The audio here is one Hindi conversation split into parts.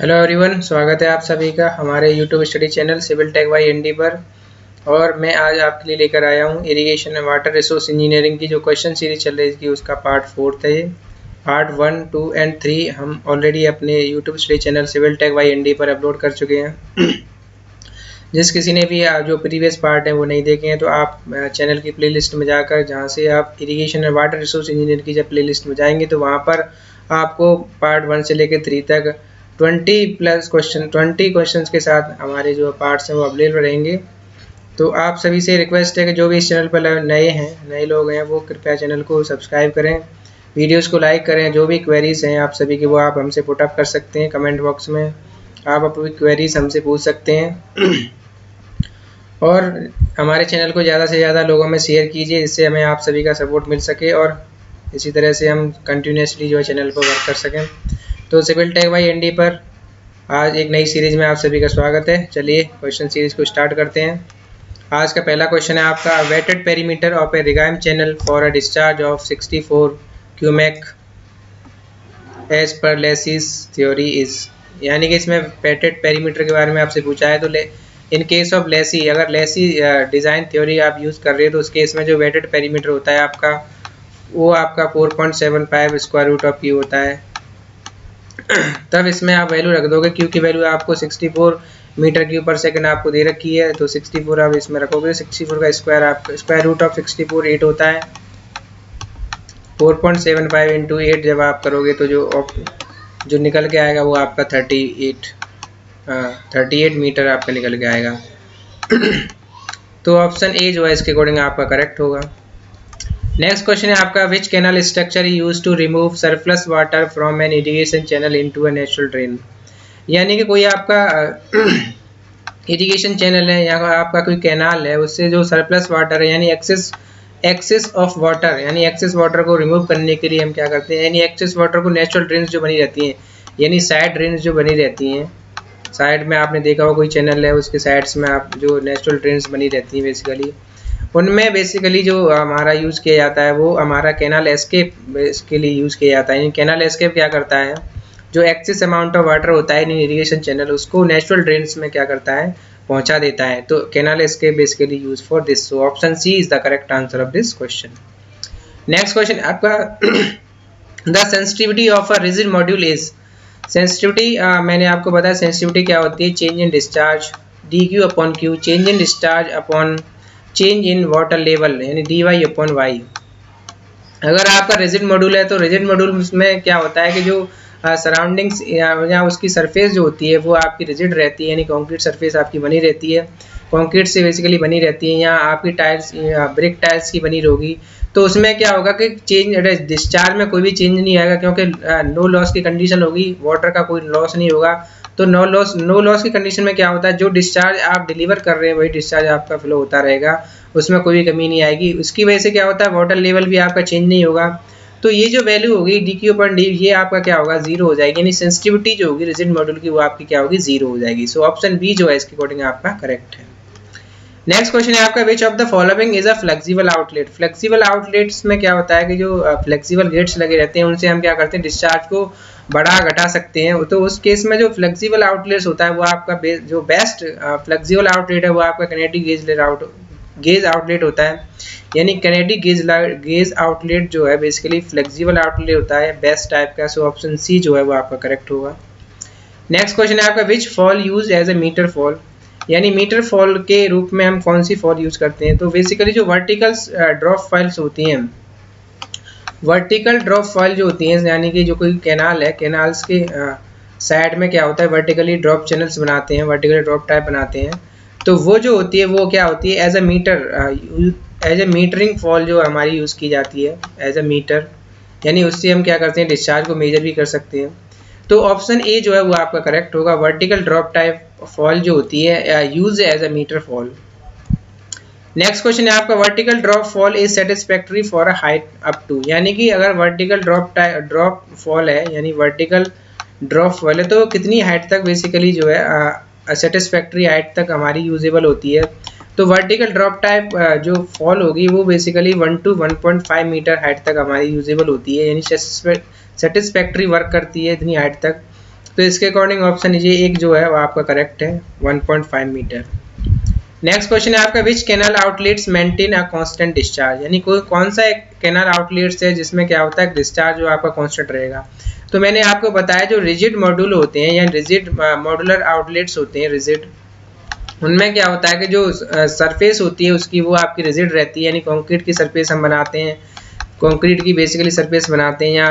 हेलो एवरीवन, स्वागत है आप सभी का हमारे YouTube study channel civil tech by ND पर। और मैं आज आपके लिए लेकर आया हूं irrigation and water resource engineering की जो क्वेश्चन सीरीज चल रही थी उसका पार्ट 4 है। ये पार्ट 1, 2 एंड 3 हम ऑलरेडी अपने YouTube study channel civil tech by ND पर अपलोड कर चुके हैं। जिस किसी ने भी जो प्रीवियस पार्ट है वो नहीं देखे हैं तो आप चैनल की प्लेलिस्ट में जाकर, जहाँ से आप irrigation and water resource engineer की जब प्लेलिस्ट में जाएंगे तो वहाँ पर आपको पार्ट 1 से लेकर 3 तक 20 क्वेश्चन के साथ हमारे जो पार्ट्स हैं वो अवेलेबल रहेंगे। तो आप सभी से रिक्वेस्ट है कि जो भी इस चैनल पर नए लोग हैं वो कृपया चैनल को सब्सक्राइब करें, वीडियोस को लाइक करें। जो भी क्वेरीज हैं आप सभी की वो आप हमसे पुटअप कर सकते हैं कमेंट बॉक्स में, आप अपनी क्वेरीज हमसे पूछ सकते हैं। और हमारे चैनल को ज़्यादा से ज़्यादा लोगों में शेयर कीजिए, जिससे हमें आप सभी का सपोर्ट मिल सके और इसी तरह से हम कंटिन्यूसली जो है चैनल पर वर्क कर सकें। तो सिविल टेक बाई एनडी पर आज एक नई सीरीज़ में आप सभी का स्वागत है। चलिए क्वेश्चन सीरीज़ को स्टार्ट करते हैं। आज का पहला क्वेश्चन है आपका, wetted perimeter of a regime channel for a discharge of 64 cumec as per Lacey's theory is. यानी कि इसमें वेटेड पेरीमीटर के बारे में आपसे पूछा है। तो इन केस ऑफ लेसी, अगर लेसी डिज़ाइन थ्योरी आप यूज़ कर रहे हो तो उस केस में जो वेटेड पेरीमीटर होता है आपका वो आपका 4.75 स्क्वायर रूट ऑफ क्यू होता है। तब इसमें आप वैल्यू रख दोगे, क्यू की वैल्यू आपको 64 मीटर क्यूब पर सेकंड आपको दे रखी है, तो 64 आप इसमें रखोगे। 64 का स्क्वायर आपका स्क्वायर रूट ऑफ 64 8 होता है। 4.75 इंटू 8 जब आप करोगे तो जो निकल के आएगा वो आपका 38 मीटर आपका निकल के आएगा। तो ऑप्शन ए जो है इसके अकॉर्डिंग आपका करेक्ट होगा। नेक्स्ट क्वेश्चन है आपका, which canal structure use to remove surplus water from an irrigation channel into a natural drain. यानी कि कोई आपका इरिगेशन चैनल है या आपका कोई कैनाल है, उससे जो सरप्लस वाटर है यानी एक्सेस ऑफ वाटर, यानी एक्सेस वाटर को रिमूव करने के लिए हम क्या करते हैं, यानी एक्सेस वाटर को नेचुरल ड्रेन्स जो बनी रहती हैं, यानी साइड ड्रेन्स जो बनी रहती हैं, साइड में आपने देखा होगा कोई चैनल है उसके साइड्स में आप जो नेचुरल ड्रेन्स बनी रहती हैं बेसिकली, उनमें बेसिकली जो हमारा यूज़ किया जाता है वो हमारा कैनाल एस्केप के लिए यूज़ किया जाता है। कैनाल एस्केप क्या करता है, जो एक्सेस अमाउंट ऑफ वाटर होता है इन इरिगेशन चैनल उसको नेचुरल ड्रेन्स में क्या करता है, पहुंचा देता है। तो canal escape basically use for this. So option C is the correct answer of this question. Next question आपका, the sensitivity of a rigid module is. Sensitivity मैंने आपको बताया सेंसिटिविटी क्या होती है, change in discharge D Q upon Q, change in discharge upon change in water level यानी डी वाई अपॉन वाई। अगर आपका रिजिड मॉड्यूल है तो रिजिड मॉड्यूल में क्या होता है कि जो सराउंडिंग्स या उसकी सरफेस जो होती है वो आपकी रिजिड रहती है, यानी कंक्रीट सरफेस आपकी बनी रहती है, कंक्रीट से बेसिकली बनी रहती है, या आपकी टाइल्स ब्रिक टाइल्स की बनी होगी। तो उसमें क्या होगा कि चेंज डिस्चार्ज में कोई भी चेंज नहीं आएगा, क्योंकि नो लॉस की कंडीशन होगी, वाटर का कोई लॉस नहीं होगा। तो नो लॉस की कंडीशन में क्या होता है, जो डिस्चार्ज आप डिलीवर कर रहे हैं वही डिस्चार्ज आपका फ्लो होता रहेगा, उसमें कोई भी कमी नहीं आएगी। उसकी वजह से क्या होता है, वाटर लेवल भी आपका चेंज नहीं होगा। तो ये जो वैल्यू होगी डी क्यू अपॉन डी, ये आपका क्या होगा, जीरो हो जाएगी, यानी सेंसिटिविटी जो होगी रिजिड मॉड्यूल की वो आपकी क्या होगी, जीरो हो जाएगी। सो ऑप्शन बी जो है इसके अकॉर्डिंग आपका करेक्ट है। नेक्स्ट क्वेश्चन है आपका, which of the following is a flexible outlet. Flexible outlets में क्या होता है कि जो फ्लेक्सिबल गेट्स लगे रहते हैं उनसे हम क्या करते हैं, डिस्चार्ज को बढ़ा घटा सकते हैं। तो उस केस में जो फ्लेक्सिबल आउटलेट्स होता है वो आपका जो बेस्ट फ्लेक्सिबल आउटलेट है वो आपका किनेटिक गेज आउटलेट होता है, यानी किनेटिक गेज आउटलेट जो है बेसिकली फ्लेक्सिबल आउटलेट होता है बेस्ट टाइप का। सो ऑप्शन सी जो है वो आपका करेक्ट होगा। नेक्स्ट क्वेश्चन है आपका, which fall use as a meter fall, यानी मीटर फॉल के रूप में हम कौन सी फॉल यूज करते हैं। तो बेसिकली जो वर्टिकल ड्रॉप फाइल्स होती हैं, वर्टिकल ड्रॉप फाइल जो होती हैं, यानी कि जो कोई कैनाल है, कैनाल्स के साइड में क्या होता है, वर्टिकली ड्रॉप चैनल्स बनाते हैं, वर्टिकली ड्रॉप टाइप बनाते हैं। तो वो जो होती है वो क्या होती है, एज ए मीटरिंग फॉल जो हमारी यूज़ की जाती है एज ए मीटर, यानी उससे हम क्या करते हैं, डिस्चार्ज को मेजर भी कर सकते हैं। तो ऑप्शन ए जो है वो आपका करेक्ट होगा, वर्टिकल ड्रॉप टाइप फॉल जो होती है use as a meter fall. Next question है आपका, vertical drop fall is satisfactory for a height up to, यानी कि अगर वर्टिकल ड्रॉप फॉल है, यानी वर्टिकल ड्रॉप फॉल है तो कितनी हाइट तक बेसिकली जो है सेटिस्फैक्टरी हाइट तक हमारी यूजेबल होती है। तो वर्टिकल ड्रॉप टाइप जो फॉल होगी वो बेसिकली 1 to 1.5 मीटर हाइट तक हमारी यूजेबल होती है, यानी सेटिस्फैक्टरी वर्क करती है इतनी हाइट तक। तो इसके अकॉर्डिंग ऑप्शन ये एक जो है वो आपका करेक्ट है 1.5 मीटर। नेक्स्ट क्वेश्चन है आपका which canal outlets maintain a constant discharge, यानी कोई कौन सा एक कैनाल आउटलेट्स है जिसमें क्या होता है डिस्चार्ज जो आपका कांस्टेंट रहेगा। तो मैंने आपको बताया जो रिजिड मॉड्यूल होते हैं या रिजिड मॉड्यूलर आउटलेट्स होते हैं रिजिड, उनमें क्या होता है कि जो सरफेस होती है उसकी वो आपकी रिजिड रहती है, यानी कंक्रीट की सरफेस हम बनाते हैं, कंक्रीट की बेसिकली सरफेस बनाते हैं, या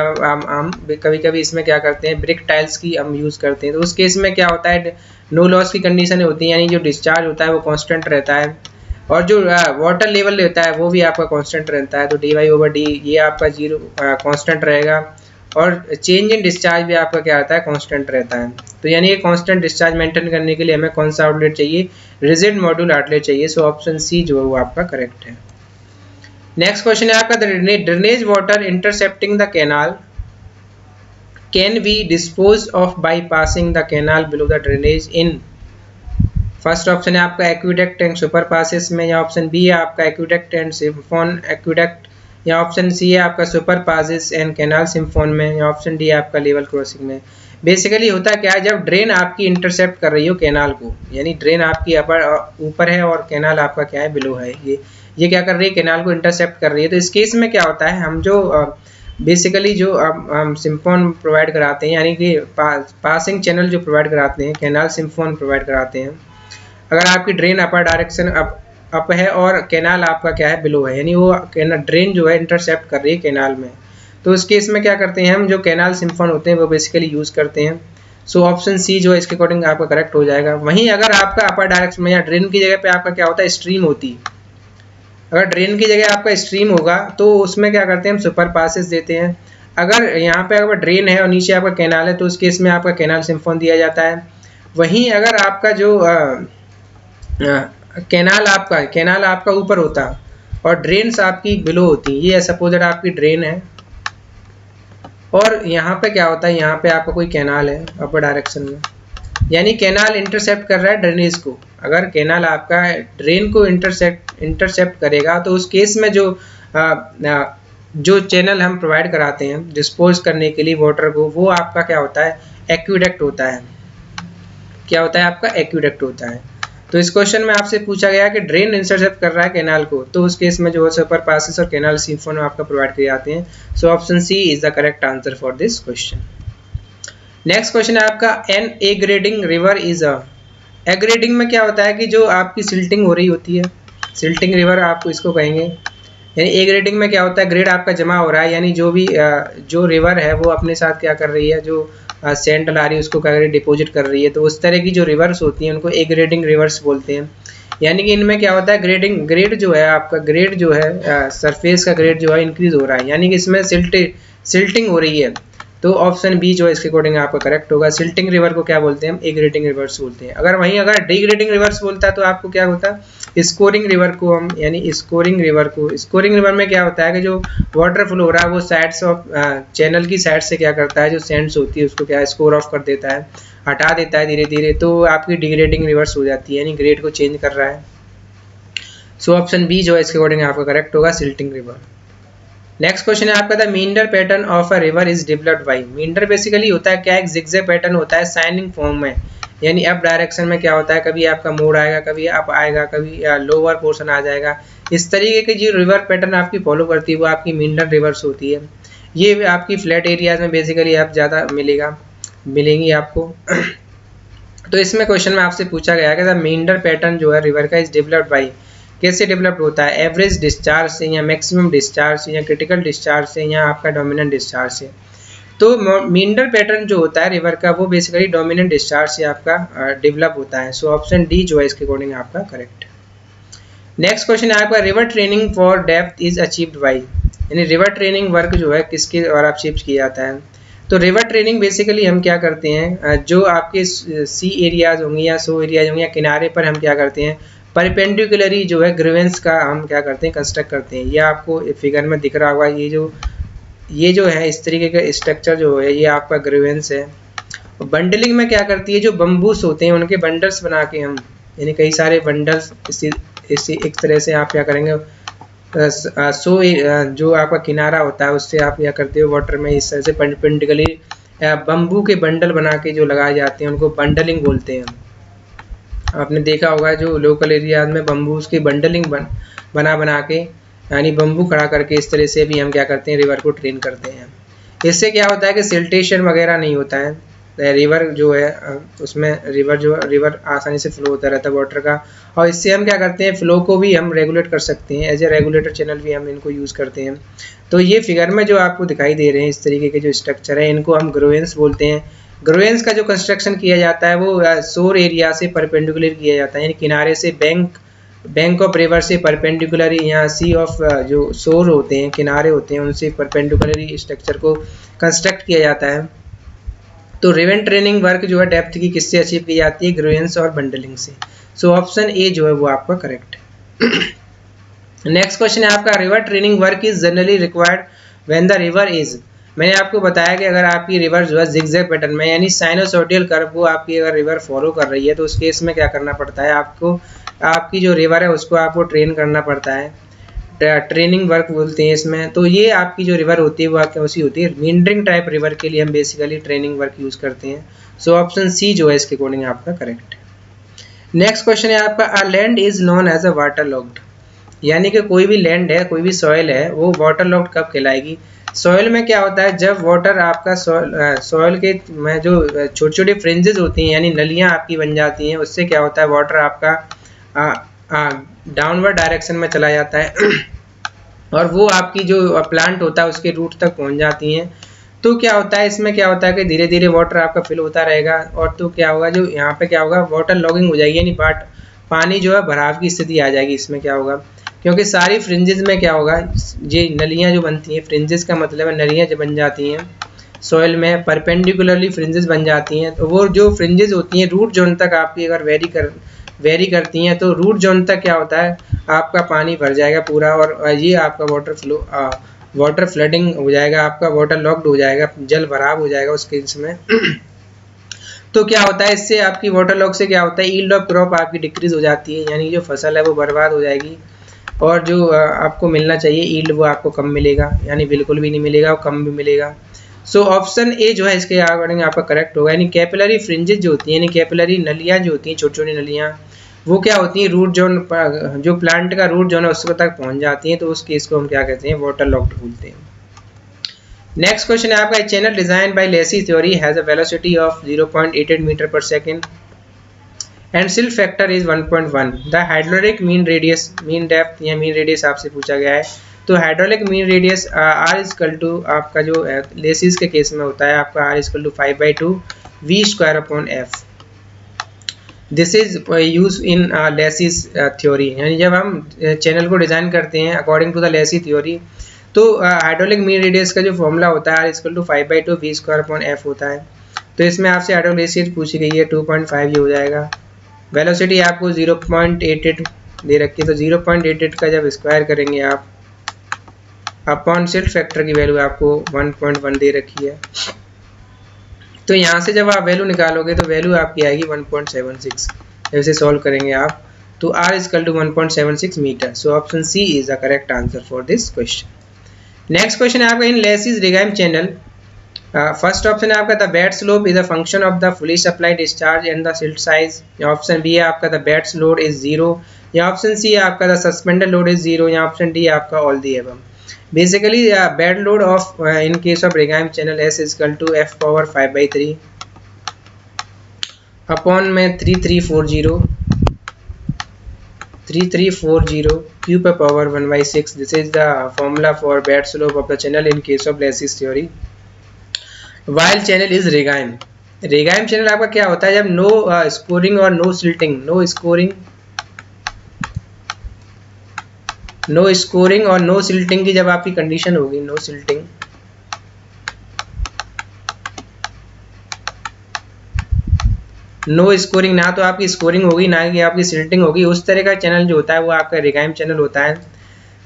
हम कभी कभी इसमें क्या करते हैं ब्रिक टाइल्स की हम यूज़ करते हैं। तो उस केस में क्या होता है नो लॉस की कंडीशन होती है, यानी जो डिस्चार्ज होता है वो कांस्टेंट रहता है, और जो वाटर लेवल रहता है वो भी आपका कांस्टेंट रहता है। तो dy/d ये आपका 0 कांस्टेंट रहेगा, और चेंज इन डिस्चार्ज भी आपका क्या रहता है कांस्टेंट रहता है। तो यानी ये कांस्टेंट डिस्चार्ज मेंटेन करने के लिए हमें कौन सा आउटलेट चाहिए, रिजिड मॉड्यूल आउटलेट चाहिए। सो ऑप्शन सी जो है वो आपका करेक्ट है। नेक्स्ट क्वेश्चन है आपका drainage water intercepting the canal can be dispose of by passing the canal below the drainage in. First option है आपका एक्विडक्ट एंड सुपर पासेस में, या ऑप्शन बी है आपका एक्विडक्ट एंड सिम्फोन एक्विडक्ट, या ऑप्शन सी है आपका सुपर पासेस एंड कैनाल सिम्फोन में, या ऑप्शन डी है आपका लेवल क्रॉसिंग में। बेसिकली होता क्या है जब ड्रेन आपकी इंटरसेप्ट कर रही हो कैनाल को, यानी ड्रेन आपकी ऊपर है और कैनाल आपका क्या है बिलो है, ये क्या कर रही है कैनाल को इंटरसेप्ट कर रही है। तो इस केस में क्या होता है हम जो बेसिकली जो हम सिम्फोन प्रोवाइड कराते हैं, यानी कि पासिंग चैनल जो प्रोवाइड कराते हैं कैनाल सिम्फोन प्रोवाइड कराते हैं। अगर आपकी ड्रेन अपर डायरेक्शन अप है और कैनाल आपका क्या है बिलो है, यानी वो ड्रेन जो है इंटरसेप्ट कर रही है कैनाल में, तो उस केस में क्या करते हैं हम जो कैनाल सिम्फोन होते हैं वो बेसिकली यूज़ करते हैं। सो ऑप्शन सी जो है इसके अकॉर्डिंग आपका करेक्ट हो जाएगा। वहीं अगर आपका अपर डायरेक्शन में या ड्रेन की जगह पे आपका क्या होता है स्ट्रीम होती, अगर ड्रेन की जगह आपका स्ट्रीम होगा तो उसमें क्या करते हैं हम सुपर पासेस देते हैं। अगर यहाँ पे अगर ड्रेन है और नीचे आपका कैनाल है तो उस केस में आपका कैनाल सिम्फोन दिया जाता है। वहीं अगर आपका जो कैनाल आपका ऊपर होता और ड्रेन्स आपकी बिलो होती, ये सपोज आपकी ड्रेन है और यहाँ पे क्या होता है यहाँ पे आपका कोई कैनाल है अपर डायरेक्शन में, यानी कैनाल इंटरसेप्ट कर रहा है ड्रेनेज को। अगर कैनाल आपका ड्रेन को इंटरसेप्ट करेगा तो उस केस में जो चैनल हम प्रोवाइड कराते हैं डिस्पोज करने के लिए वाटर को, वो आपका क्या होता है एक्विडक्ट होता है। क्या होता है आपका एक्विडक्ट होता है। तो इस क्वेश्चन में आपसे पूछा गया कि ड्रेन इंटरसेप्ट कर रहा है कैनाल को, तो उस केस में जो है सुपर पासेस और कैनाल सिम्फोन आपका प्रोवाइड किए जाते हैं। So option C is the correct answer for this question. Next question है आपका an aggrading river is a. Aggrading में क्या होता है कि जो आपकी सिल्टिंग हो रही होती है, सिल्टिंग रिवर आपको इसको कहेंगे। यानी ए ग्रेडिंग में क्या होता है ग्रेड आपका जमा हो रहा है, यानी जो भी जो रिवर है वो अपने साथ क्या कर रही है, जो सैंड ला रही है उसको क्या कर रही है डिपोजिट कर रही है। तो उस तरह की जो रिवर्स होती हैं उनको ए ग्रेडिंग रिवर्स बोलते हैं। यानी कि इनमें क्या होता है ग्रेड जो है आपका ग्रेड जो है सरफेस का ग्रेड जो है इंक्रीज हो रहा है, यानी कि इसमें सिल्टिंग हो रही है। तो ऑप्शन बी जो है इसके अकॉर्डिंग आपका करेक्ट होगा। सिल्टिंग रिवर को क्या बोलते हैं हम ए ग्रेडिंग रिवर्स बोलते हैं। अगर डिग्रेडिंग रिवर्स बोलता है तो आपको क्या होता है स्कोरिंग रिवर को हम, यानी स्कोरिंग रिवर में क्या होता है कि जो वाटर फ्लो हो रहा है वो साइड्स ऑफ चैनल की साइड से क्या करता है जो सैंड्स होती है उसको क्या स्कोर ऑफ कर देता है, हटा देता है धीरे धीरे। तो आपकी डिग्रेडिंग रिवर्स हो जाती है, यानी ग्रेड को चेंज कर रहा है। सो ऑप्शन बी जो है इसके अकॉर्डिंग आपका करेक्ट होगा सिल्टिंग रिवर। नेक्स्ट क्वेश्चन है आपका the meander pattern of a river is developed by. Meander basically होता है क्या एक जिगजैग पैटर्न होता है साइनिंग फॉर्म में, यानी अप डायरेक्शन में क्या होता है कभी आपका मोड़ आएगा, कभी अप आएगा, कभी लोअर पोर्शन आ जाएगा। इस तरीके की जो रिवर पैटर्न आपकी फॉलो करती है वो आपकी मींडर रिवर्स होती है। ये आपकी फ्लैट एरियाज में बेसिकली आप ज़्यादा मिलेंगी आपको। तो इसमें क्वेश्चन में आपसे पूछा गया कि द मींडर पैटर्न जो है रिवर का इज डेवलप्ड बाय, कैसे डेवलप होता है एवरेज डिस्चार्ज से या मैक्सिमम डिस्चार्ज से या क्रिटिकल डिस्चार्ज से या आपका डोमिनेंट डिस्चार्ज से। तो मींडर पैटर्न जो होता है रिवर का वो बेसिकली डोमिनेंट डिस्चार्ज से आपका डेवलप होता है। सो ऑप्शन डी जो है इसके अकॉर्डिंग आपका करेक्ट। नेक्स्ट क्वेश्चन है आपका river training for depth is achieved by, यानी रिवर ट्रेनिंग वर्क जो है किसके द्वारा अचीव किया जाता है। तो रिवर ट्रेनिंग बेसिकली हम क्या करते हैं जो आपके सी एरियाज होंगे या सो एरियाज होंगे या किनारे पर हम क्या करते हैं परपेंडिकुलरी जो है ग्रीवेंस का हम क्या करते हैं कंस्ट्रक्ट करते हैं। ये आपको फिगर में दिख रहा होगा, ये जो है इस तरीके का स्ट्रक्चर जो है ये आपका ग्रीवेंस है। बंडलिंग में क्या करती है जो बम्बूस होते हैं उनके बंडल्स बना के हम, यानी कई सारे बंडल्स इसी एक तरह से आप क्या करेंगे जो आपका किनारा होता है उससे आप क्या करते हो वाटर में इस तरह से परपेंडिकुलरली बम्बू के बंडल बना के जो लगाए जाते हैं उनको बंडलिंग बोलते हैं। आपने देखा होगा जो लोकल एरिया में बम्बूज की बंडलिंग बना बना के यानी बम्बू खड़ा करके इस तरह से भी हम क्या करते हैं रिवर को ट्रेन करते हैं। इससे क्या होता है कि सिल्टेशन वगैरह नहीं होता है, रिवर जो है उसमें रिवर आसानी से फ्लो होता रहता है वाटर का। और इससे हम क्या करते हैं फ्लो को भी हम रेगुलेट कर सकते हैं, एज ए रेगुलेटर चैनल भी हम इनको यूज़ करते हैं। तो ये फिगर में जो आपको दिखाई दे रहे हैं इस तरीके के जो स्ट्रक्चर है इनको हम ग्रोवेंस बोलते हैं। ग्रोवेंस का जो कंस्ट्रक्शन किया जाता है वो शोर एरिया से परपेंडिकुलर किया जाता है, यानी किनारे से बैंक ऑफ रिवर से परपेंडिकुलर, यहाँ सी ऑफ जो शोर होते हैं किनारे होते हैं उनसे परपेंडिकुलर स्ट्रक्चर को कंस्ट्रक्ट किया जाता है। तो रिवर ट्रेनिंग वर्क जो है डेप्थ की किससे अचीव की जाती है, ग्रोवेंस और बंडलिंग से। सो ऑप्शन ए जो है वो आपका करेक्ट है। नेक्स्ट क्वेश्चन है आपका, river training work is generally required when the river is. मैंने आपको बताया कि अगर आपकी रिवर जो है जिगजैग पैटर्न में यानी साइनोसॉइडल कर्व को आपकी अगर रिवर फॉलो कर रही है तो उस केस में क्या करना पड़ता है आपको, आपकी जो रिवर है उसको आपको ट्रेन करना पड़ता है, ट्रेनिंग वर्क बोलते हैं इसमें। तो ये आपकी जो रिवर होती है वो कैसी होती है, मींडरिंग टाइप रिवर के लिए हम बेसिकली ट्रेनिंग वर्क यूज करते हैं। सो ऑप्शन सी जो है इसके अकॉर्डिंग आपका करेक्ट है। नेक्स्ट क्वेश्चन है आपका, a land is known as a waterlogged, यानी कि कोई भी लैंड है कोई भी सॉइल है वो वाटर लॉक्ड कब कहलाएगी। सॉइल में क्या होता है, जब वाटर आपका सॉइल के में जो छोटी छोटी फ्रिंजेस होती हैं यानी नलियां आपकी बन जाती हैं, उससे क्या होता है वाटर आपका डाउनवर्ड डायरेक्शन में चला जाता है और वो आपकी जो प्लांट होता है उसके रूट तक पहुंच जाती हैं। तो क्या होता है इसमें, क्या होता है कि धीरे धीरे वाटर आपका फिल होता रहेगा और तो क्या होगा जो यहाँ पे क्या होगा वाटर लॉगिंग हो जाएगी, यानी पानी जो है भराव की स्थिति आ जाएगी। इसमें क्या होगा, क्योंकि सारी फ्रिंजेस में क्या होगा, ये नलियाँ जो बनती हैं, फ्रिंजेस का मतलब है नलियाँ जो बन जाती हैं सॉइल में परपेंडिकुलरली फ्रिंजेस बन जाती हैं। तो वो जो फ्रिंजेस होती हैं रूट जोन तक आपकी अगर वेरी करती हैं तो रूट जोन तक क्या होता है आपका पानी भर जाएगा पूरा और ये आपका वाटर फ्लडिंग हो जाएगा, आपका वाटर लॉक्ड हो जाएगा, जल भराव हो जाएगा उस केस में। तो क्या होता है इससे आपकी वाटर लॉक से क्या होता है, यील्ड ऑफ क्रॉप आपकी डिक्रीज हो जाती है, यानी जो फसल है वो बर्बाद हो जाएगी और जो आपको मिलना चाहिए यील्ड वो आपको कम मिलेगा, यानी बिल्कुल भी नहीं मिलेगा और कम भी मिलेगा। सो ऑप्शन ए जो है इसके अकॉर्डिंग आपका करेक्ट होगा, यानी कैपिलरी फ्रिंजेस जो होती हैं यानी कैपिलरी नलियाँ जो होती हैं छोटी छोटी नलियाँ वो क्या होती हैं रूट जोन जो प्लांट का रूट जोन है उसको तक पहुंच जाती हैं, तो उस केस को हम क्या कहते हैं वाटर लॉक्ड बोलते हैं। नेक्स्ट क्वेश्चन है आपका, channel design by Lacey theory has a velocity of 0.88 meter per second and silt factor is 1.1। The hydraulic mean radius, mean depth या मीन रेडियस आपसे पूछा गया है। तो hydraulic mean radius R is equal to आपका जो लेसिस के केस में होता है आपका R is equal to 5/2 v square upon F. This is use in Lacey's theory, यानी जब हम चैनल को डिजाइन करते हैं according to the Lacey theory तो हाइड्रोलिक मीन रेडियस का जो फॉर्मूला होता है R is equal to 5/2 v square upon F होता है। तो इसमें आपसे हाइड्रोलिक पूछी गई है 2.5 ये हो जाएगा। वेलोसिटी आपको 0.88 दे रखी है, तो 0.88 का जब स्क्वायर करेंगे आप अपॉन सिल्ट फैक्टर की वैल्यू आपको 1.1 दे रखी है। तो यहाँ से जब आप वैल्यू निकालोगे तो वैल्यू आपकी आएगी 1.76। जब इसे सॉल्व करेंगे आप तो r is equal to 1.76 meter. So option C is the correct answer for this question. Next question है आपका, in Lacey's regime channel first option है आपका the bed slope is a function of the fully supply discharge and the silt size. Option B है आपका द बेड्स लोड इज 0, या ऑप्शन सी है आपका द सस्पेंडेड लोड इज 0, या ऑप्शन डी आपका all the above. Basically, bed load of in case of Regaim channel S is equal to F power 5/3 upon में 3340 Q per power 1/6. This is the formula for bed slope of the channel in case of Lacy's theory. While channel is Regaim. Regaim channel आपका क्या होता है जब no scoring और no silting, नो स्कोरिंग और नो सिल्टिंग की जब आपकी कंडीशन होगी, नो सिल्टिंग नो स्कोरिंग, ना तो आपकी स्कोरिंग होगी ना कि आपकी सिल्टिंग होगी, उस तरह का चैनल जो होता है वो आपका रिगाइम चैनल होता है।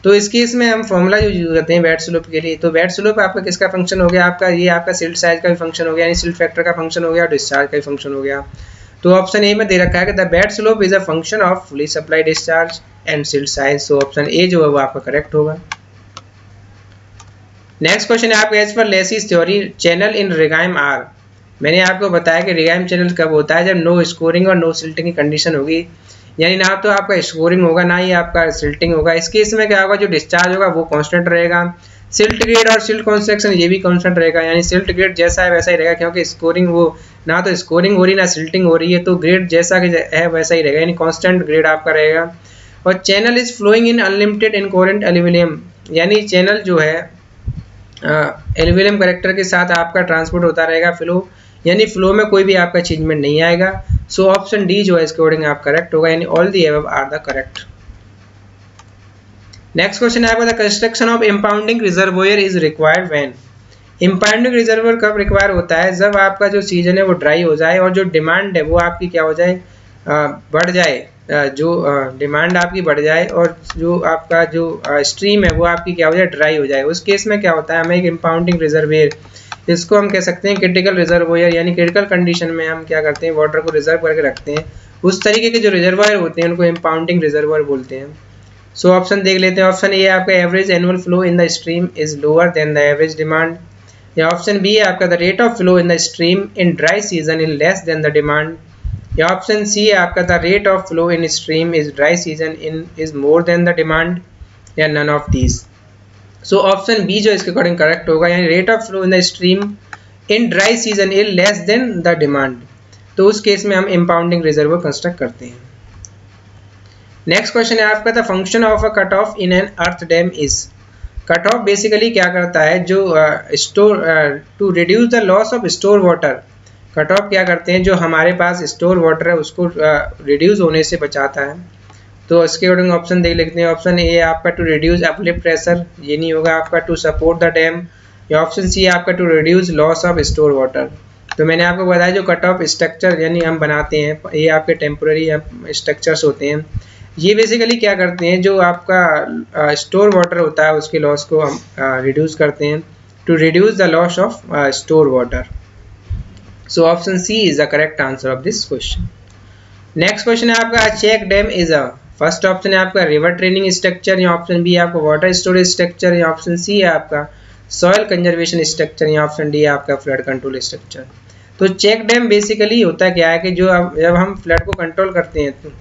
तो इस केस में हम फॉर्मूला जो यूज करते हैं बेड स्लोप के लिए, तो बेड स्लोप आपका किसका फंक्शन हो गया, आपका ये आपका सिल्ट साइज का भी फंक्शन हो गया, यानी सिल्ट फैक्टर का फंक्शन हो गया और डिस्चार्ज का भी फंक्शन हो गया। तो ऑप्शन ए में दे रखा है कि the bed slope is a function of fully supply discharge and silt size. So option A जो है वो आपका करेक्ट होगा। नेक्स्ट क्वेश्चन है आपका, as per Lacey's theory channel in regime are. मैंने आपको बताया कि रिगाइम चैनल कब होता है, जब नो स्कोरिंग और नो सिल्टिंग की कंडीशन होगी, यानी ना तो आपका स्कोरिंग होगा ना ही आपका सिल्टिंग होगा। इस केस में क्या होगा, जो डिस्चार्ज होगा वो कांस्टेंट रहेगा। सिल्ट ग्रेड और सिल्ट कॉन्सेक्शन ये भी कांस्टेंट रहेगा, यानी सिल्ट ग्रेड जैसा है वैसा ही रहेगा, क्योंकि स्कोरिंग वो ना तो स्कोरिंग हो रही ना सिल्टिंग हो रही है, तो ग्रेड जैसा है वैसा ही रहेगा, यानी कांस्टेंट ग्रेड आपका रहेगा। और channel is flowing in unlimited incoherent aluminium, यानी चैनल जो है एल्यूमिनियम करेक्टर के साथ आपका ट्रांसपोर्ट होता रहेगा फ्लो, यानी फ्लो में कोई भी आपका चेंजमेंट नहीं आएगा। सो ऑप्शन डी जो है इसके अकॉर्डिंग आप करेक्ट होगा, यानी all the above are the correct. Next question है आपका, the construction of impounding reservoir is required when. Impounding reservoir कब रिक्वायर होता है, जब आपका जो सीजन है वो ड्राई हो जाए और जो डिमांड है वो आपकी क्या हो जाए, बढ़ जाए, जो डिमांड आपकी बढ़ जाए और जो आपका जो स्ट्रीम है वो आपकी क्या हो जाए, ड्राई हो जाए। उस केस में क्या होता है, हमें एक इंपाउंडिंग रिजर्वोयर, इसको हम कह सकते हैं क्रिटिकल रिजर्वोयर, यानी क्रिटिकल कंडीशन में हम क्या करते हैं, वाटर को रिजर्व करके रखते हैं। उस तरीके के जो रिजर्वायर होते हैं उनको इंपाउंडिंग रिजर्वायर बोलते हैं। सो ऑप्शन देख लेते हैं। ऑप्शन ए है आपका, average annual flow in the stream is lower than the average demand. या ऑप्शन बी है आपका, the rate of flow in the stream in dry season is less than the demand. या ऑप्शन सी है आपका, the rate of flow in stream is dry season in is more than the demand. या none of these. So option B जो इसके अकॉर्डिंग करेक्ट होगा, यानी rate of flow in the stream in dry season is less than the demand. तो उस केस में हम इंपाउंडिंग रिजर्वोयर कंस्ट्रक्ट करते हैं। नेक्स्ट क्वेश्चन है आपका, the function of a cut off in an earth dam is. Cut off basically क्या करता है, जो store to reduce the loss of store water. Cut off क्या करते हैं, जो हमारे पास स्टोर वाटर है उसको रिड्यूस होने से बचाता है। तो इसके अकॉर्डिंग ऑप्शन देख लेते हैं। ऑप्शन ए आपका, टू रिड्यूस अपलिफ्ट प्रेशर, ये नहीं होगा आपका, टू सपोर्ट द डैम। या ऑप्शन सी आपका, to reduce loss of store water. तो मैंने आपको बताया जो कट ऑफ स्ट्रक्चर यानी हम बनाते हैं, ये आपके टेम्पोररी स्ट्रक्चर्स होते हैं। ये बेसिकली क्या करते हैं, जो आपका स्टोर वाटर होता है उसके लॉस को हम रिड्यूस करते हैं, to reduce the loss of store water. So option C is the correct answer of this question. Next question है आपका, check dam is a. First option है आपका रिवर ट्रेनिंग स्ट्रक्चर, या ऑप्शन बी है आपका वाटर स्टोरेज स्ट्रक्चर, या ऑप्शन सी है आपका सॉइल कंजर्वेशन स्ट्रक्चर, या ऑप्शन डी है आपका फ्लड कंट्रोल स्ट्रक्चर। तो चेक डैम बेसिकली होता क्या है कि जो जब हम फ्लड को कंट्रोल करते हैं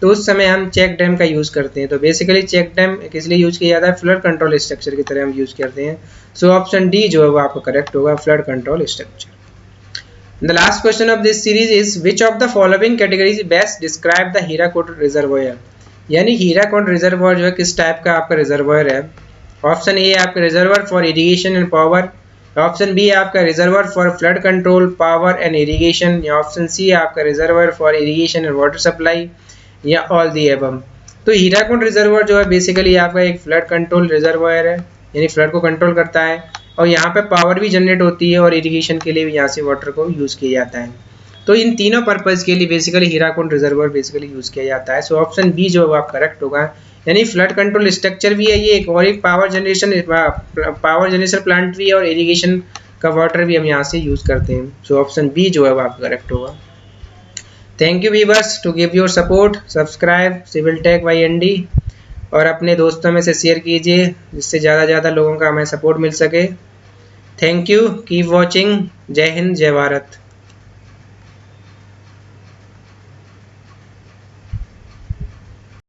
तो उस समय हम चेक डैम का यूज़ करते हैं। तो बेसिकली चेक डैम किस लिए यूज़ किया जाता है, फ्लड कंट्रोल स्ट्रक्चर की तरह हम यूज़ करते हैं। सो ऑप्शन डी जो है वो आपका करेक्ट होगा, flood control structure. The last question of this series is, which of the following categories best describe the Hirakud reservoir। यानी हीराकुंड रिजर्वायर जो है किस टाइप का आपका रिजर्वायर है। ऑप्शन ए आपका reservoir for irrigation and power. Option B आपका reservoir for flood control power and irrigation. या ऑप्शन सी आपका reservoir for irrigation and water supply, या ऑल दी एबव। तो हीराकुंड रिजर्वायर जो है बेसिकली आपका एक फ्लड कंट्रोल रिजर्वायर है, यानी फ्लड को कंट्रोल करता है, और यहाँ पे पावर भी जनरेट होती है और इरिगेशन के लिए भी यहाँ से वाटर को यूज़ किया जाता है। तो इन तीनों पर्पज़ के लिए basically Hirakud reservoir basically use किया जाता है। सो ऑप्शन बी जो है आप करेक्ट होगा, यानी फ्लड कंट्रोल स्ट्रक्चर भी है ये एक, और एक पावर जनरेशन प्लांट भी है, और इरिगेशन का वाटर भी हम यहाँ से यूज़ करते हैं। सो ऑप्शन बी जो है आप करेक्ट होगा। Thank you viewers, to give your support subscribe civil tech by ND, और अपने दोस्तों में से शेयर कीजिए जिससे ज़्यादा से ज़्यादा लोगों का हमें सपोर्ट मिल सके। Thank you, keep watching. जय हिंद, जय भारत।